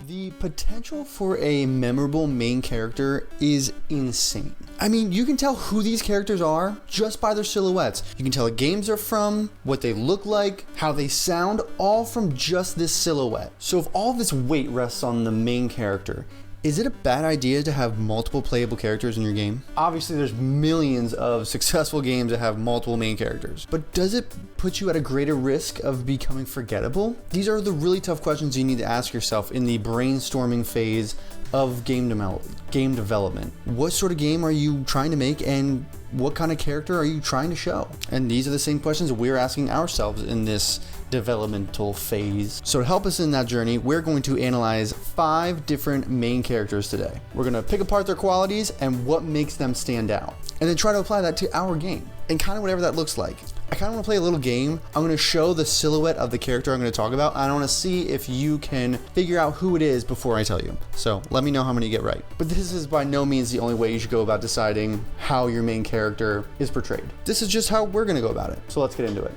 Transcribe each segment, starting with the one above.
The potential for a memorable main character is insane. I mean, you can tell who these characters are just by their silhouettes. You can tell what games they're from, what they look like, how they sound, all from just this silhouette. So if all this weight rests on the main character, is it a bad idea to have multiple playable characters in your game? Obviously, there's millions of successful games that have multiple main characters, but does it put you at a greater risk of becoming forgettable? These are the really tough questions you need to ask yourself in the brainstorming phase of game development. What sort of game are you trying to make, and what kind of character are you trying to show? And these are the same questions we're asking ourselves in this developmental phase. So to help us in that journey, we're going to analyze 5 different main characters today. We're going to pick apart their qualities and what makes them stand out, and then try to apply that to our game and kind of whatever that looks like. I kind of want to play a little game. I'm going to show the silhouette of the character I'm going to talk about, and I want to see if you can figure out who it is before I tell you. So let me know how many you get right. But this is by no means the only way you should go about deciding how your main character is portrayed. This is just how we're going to go about it. So let's get into it.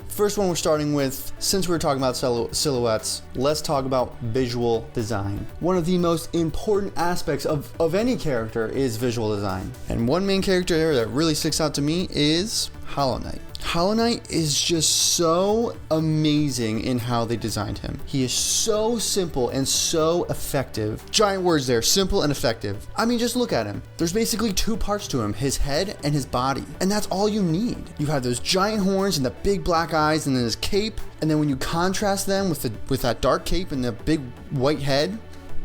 First one we're starting with, since we're talking about silhouettes, let's talk about visual design. One of the most important aspects of any character is visual design. And one main character that really sticks out to me is Hollow Knight. Hollow Knight is just so amazing in how they designed him. He is so simple and so effective. Giant words there, simple and effective. I mean, just look at him. There's basically 2 parts to him, his head and his body. And that's all you need. You have those giant horns and the big black eyes and then his cape. And then when you contrast them with that dark cape and the big white head,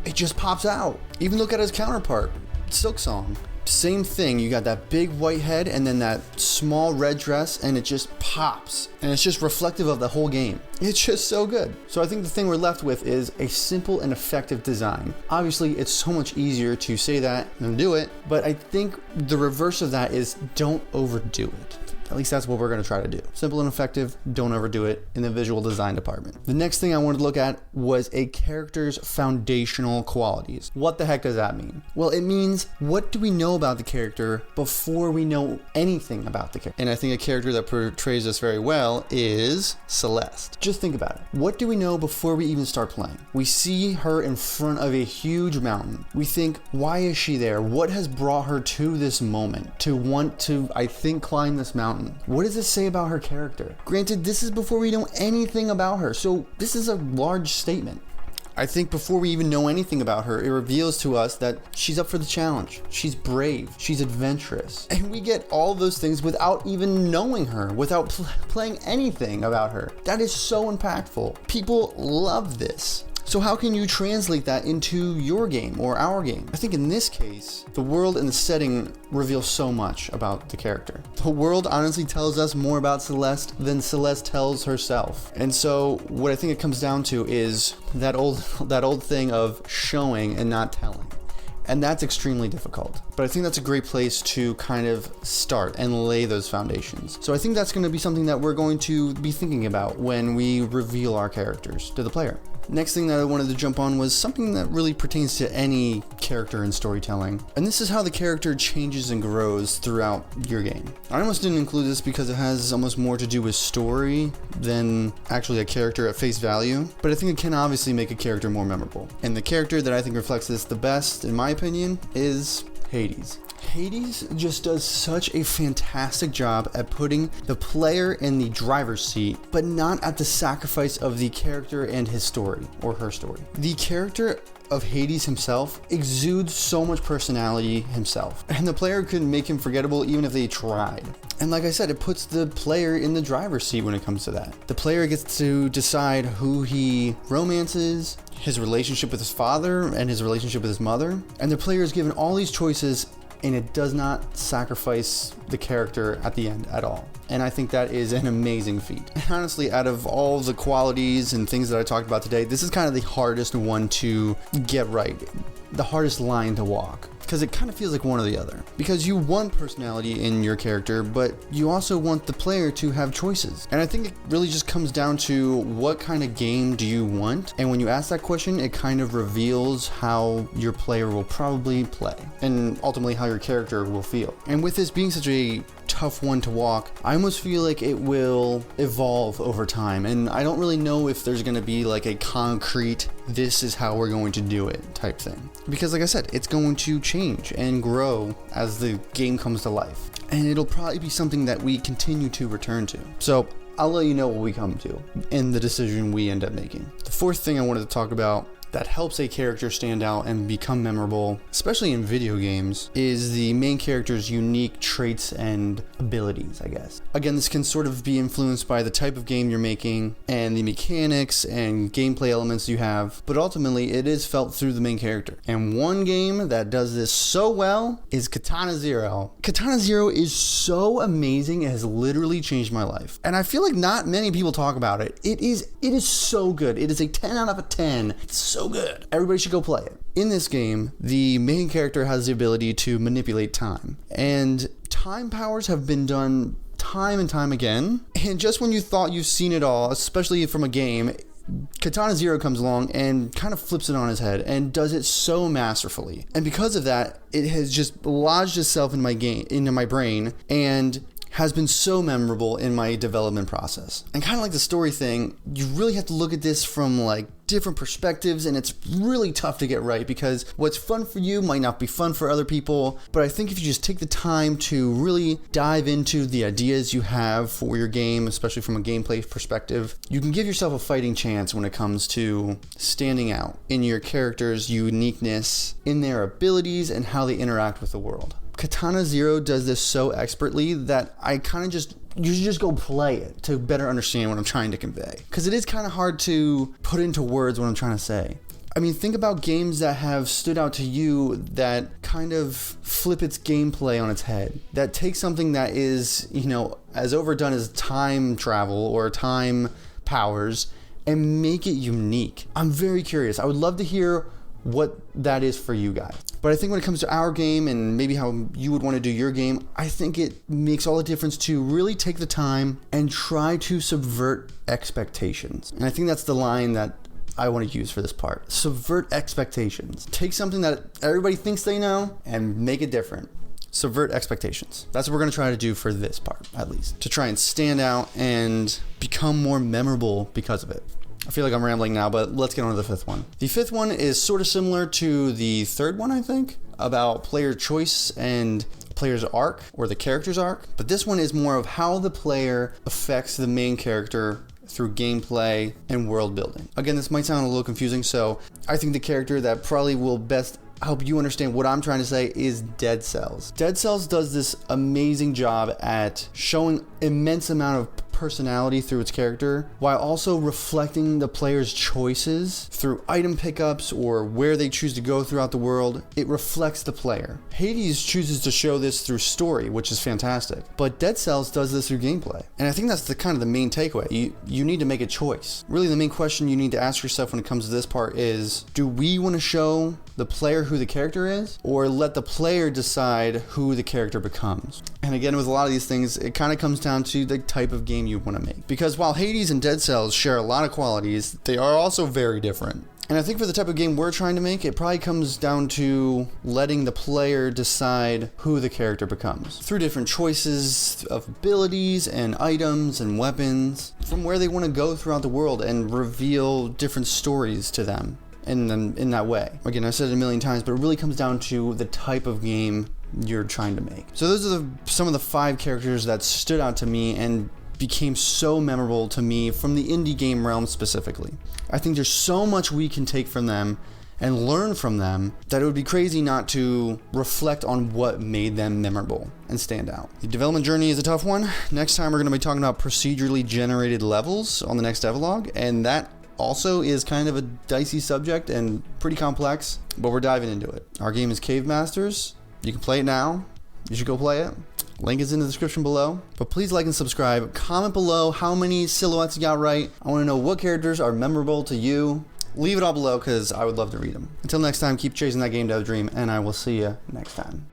it just pops out. Even look at his counterpart, Silksong. Same thing, you got that big white head and then that small red dress, and it just pops, and it's just reflective of the whole game. It's just so good. So I think the thing we're left with is a simple and effective design. Obviously, it's so much easier to say that than do it, but I think the reverse of that is don't overdo it. At least that's what we're going to try to do. Simple and effective, don't overdo it in the visual design department. The next thing I wanted to look at was a character's foundational qualities. What the heck does that mean? Well, it means, what do we know about the character before we know anything about the character? And I think a character that portrays this very well is Celeste. Just think about it. What do we know before we even start playing? We see her in front of a huge mountain. We think, why is she there? What has brought her to this moment to want to, I think, climb this mountain? What does it say about her character? Granted, this is before we know anything about her, so this is a large statement. I think before we even know anything about her, it reveals to us that she's up for the challenge. She's brave, she's adventurous. And we get all those things without even knowing her, without playing anything about her. That is so impactful. People love this. So how can you translate that into your game or our game? I think in this case, the world and the setting reveal so much about the character. The world honestly tells us more about Celeste than Celeste tells herself. And so what I think it comes down to is that old thing of showing and not telling. And that's extremely difficult. But I think that's a great place to kind of start and lay those foundations. So I think that's going to be something that we're going to be thinking about when we reveal our characters to the player. Next thing that I wanted to jump on was something that really pertains to any character in storytelling. And this is how the character changes and grows throughout your game. I almost didn't include this because it has almost more to do with story than actually a character at face value. But I think it can obviously make a character more memorable. And the character that I think reflects this the best, in my opinion, is Hades. Hades just does such a fantastic job at putting the player in the driver's seat, but not at the sacrifice of the character and his story, or her story. The character of Hades himself exudes so much personality himself, and the player couldn't make him forgettable even if they tried. And like I said, it puts the player in the driver's seat when it comes to that. The player gets to decide who he romances, his relationship with his father, and his relationship with his mother, and the player is given all these choices, and it does not sacrifice the character at the end at all. And I think that is an amazing feat. And honestly, out of all the qualities and things that I talked about today, this is kind of the hardest one to get right. The hardest line to walk. Because it kind of feels like one or the other. Because you want personality in your character, but you also want the player to have choices. And I think it really just comes down to what kind of game do you want? And when you ask that question, it kind of reveals how your player will probably play. And ultimately how your character will feel. And with this being such a tough one to walk. I almost feel like it will evolve over time, and I don't really know if there's going to be like a concrete, this is how we're going to do it type thing. Because like I said, it's going to change and grow as the game comes to life. And it'll probably be something that we continue to return to. So I'll let you know what we come to in the decision we end up making. The fourth thing I wanted to talk about that helps a character stand out and become memorable, especially in video games, is the main character's unique traits and abilities, I guess. Again, this can sort of be influenced by the type of game you're making and the mechanics and gameplay elements you have, but ultimately it is felt through the main character. And one game that does this so well is Katana Zero. Katana Zero is so amazing, it has literally changed my life. And I feel like not many people talk about it. It is so good. It is a 10 out of 10. It's so good. Everybody should go play it. In this game, the main character has the ability to manipulate time, and time powers have been done time and time again. And just when you thought you've seen it all, especially from a game, Katana Zero comes along and kind of flips it on his head and does it so masterfully. And because of that, it has just lodged itself in into my brain and has been so memorable in my development process. And kind of like the story thing, you really have to look at this from like different perspectives, and it's really tough to get right because what's fun for you might not be fun for other people. But I think if you just take the time to really dive into the ideas you have for your game, especially from a gameplay perspective, you can give yourself a fighting chance when it comes to standing out in your character's uniqueness, in their abilities, and how they interact with the world. Katana Zero does this so expertly that I kind of you should just go play it to better understand what I'm trying to convey. Because it is kind of hard to put into words what I'm trying to say. I mean, think about games that have stood out to you that kind of flip its gameplay on its head. That take something that is, as overdone as time travel or time powers and make it unique. I'm very curious. I would love to hear what that is for you guys. But I think when it comes to our game and maybe how you would want to do your game, I think it makes all the difference to really take the time and try to subvert expectations. And I think that's the line that I want to use for this part. Subvert expectations. Take something that everybody thinks they know and make it different. Subvert expectations. That's what we're going to try to do for this part, at least. To try and stand out and become more memorable because of it. I feel like I'm rambling now, but let's get on to the fifth one. The fifth one is sort of similar to the third one, I think, about player choice and player's arc or the character's arc. But this one is more of how the player affects the main character through gameplay and world building. Again, this might sound a little confusing, so I think the character that probably will best help you understand what I'm trying to say is Dead Cells. Dead Cells does this amazing job at showing immense amount of personality through its character while also reflecting the player's choices through item pickups or where they choose to go throughout the world. It reflects the player. Hades chooses to show this through story, which is fantastic, but Dead Cells does this through gameplay. And I think that's the kind of the main takeaway. You need to make a choice. Really, the main question you need to ask yourself when it comes to this part is, do we want to show the player who the character is, or let the player decide who the character becomes? And again, with a lot of these things, it kind of comes down to the type of game you want to make. Because while Hades and Dead Cells share a lot of qualities, they are also very different. And I think for the type of game we're trying to make, it probably comes down to letting the player decide who the character becomes through different choices of abilities and items and weapons, from where they want to go throughout the world and reveal different stories to them in that way. Again, I've said it a million times, but it really comes down to the type of game you're trying to make. So those are some of the 5 characters that stood out to me and became so memorable to me from the indie game realm specifically. I think there's so much we can take from them and learn from them that it would be crazy not to reflect on what made them memorable and stand out. The development journey is a tough one. Next time we're going to be talking about procedurally generated levels on the next devlog, and that also is kind of a dicey subject and pretty complex, but we're diving into it. Our game is Cave Masters. You can play it now. You should go play it. Link is in the description below. But please like and subscribe. Comment below how many silhouettes you got right. I want to know what characters are memorable to you. Leave it all below because I would love to read them. Until next time, keep chasing that game dev dream, and I will see you next time.